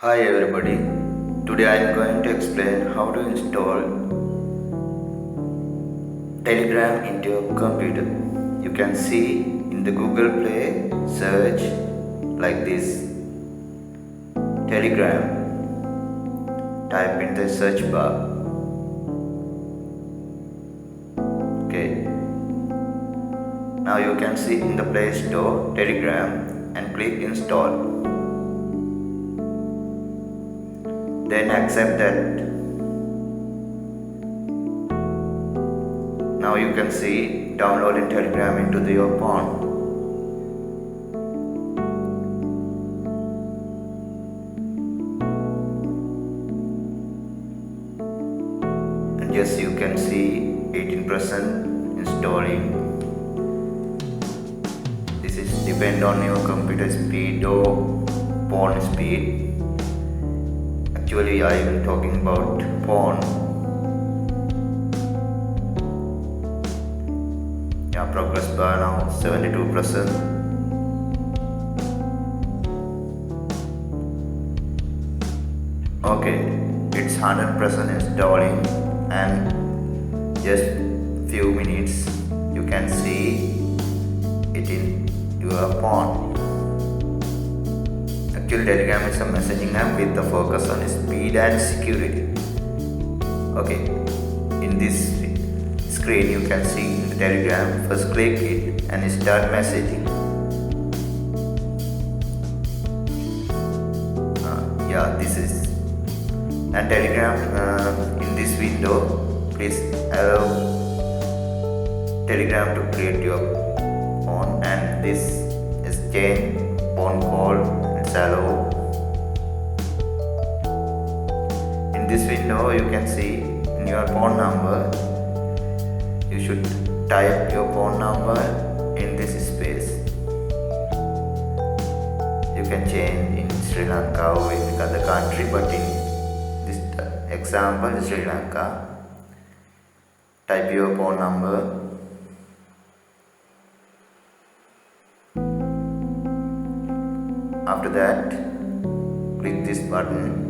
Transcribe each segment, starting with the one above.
Hi everybody, today I am going to explain how to install Telegram into your computer. You can see in the Google Play search like this Telegram, type in the search bar. Okay, now you can see in the Play Store Telegram and click install. Then accept that. Now you can see downloading Telegram into your phone. And yes, you can see 18% installing. This is depend on your computer speed or phone speed. Actually, I am talking about phone. Yeah, progress bar now 72%. Okay, it's 100% installing, and just few minutes you can see it in your phone. Actually, Telegram is a messaging app with the focus on speed and security. Okay, in this screen you can see the Telegram. First click it and start messaging. Yeah, this is and Telegram. In this window, please allow Telegram to create your phone, and this is change phone call. Allow. In this window you can see in your phone number, you should type your phone number in this space. You can change in Sri Lanka or in other country, but in this example Sri Lanka, type your phone number. After that, click this button.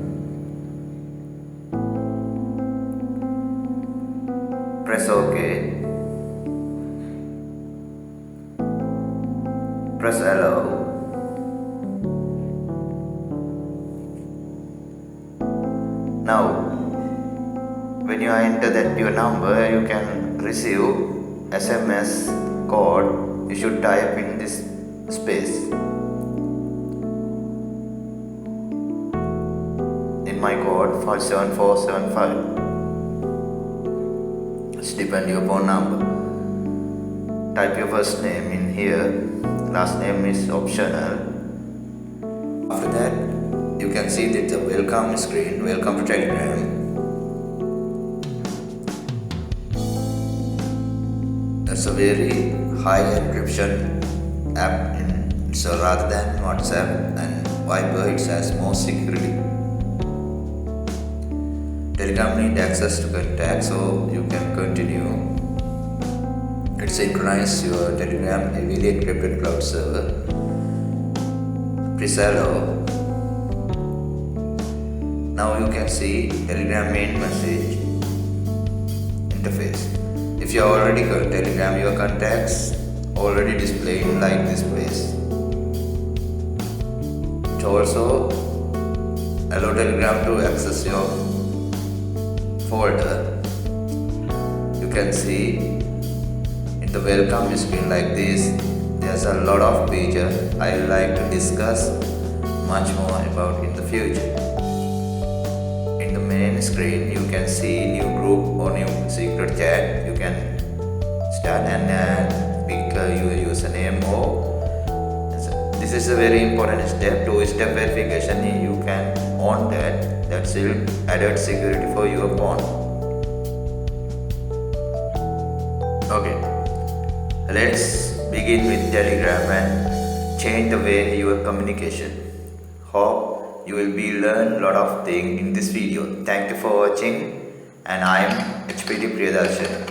Press OK. Press allow. Now, when you enter that your number, you can receive SMS code. You should type in this space. My code 57475. It's depend your phone number. Type your first name in here. Last name is optional. After that, you can see that the welcome screen. Welcome to Telegram. That's a very high encryption app. So rather than WhatsApp and Viber, it has more security. Telegram need access to contacts, so you can continue. It synchronizes your Telegram heavily encrypted cloud server. Press allow. Now you can see Telegram main message interface. If you already got Telegram, your contacts already displayed like this place. It also allow Telegram to access your folder. You can see in the welcome screen like this. There's a lot of features I would like to discuss much more about in the future. In the main screen you can see new group or new secret chat. You can start and pick your username, or this is a very important step. Two-step verification, you can on that. That's added security for your phone. Okay, let's begin with Telegram and change the way your communication. Hope you will be learn a lot of things in this video. Thank you for watching, and I am HPD Priyadarshan.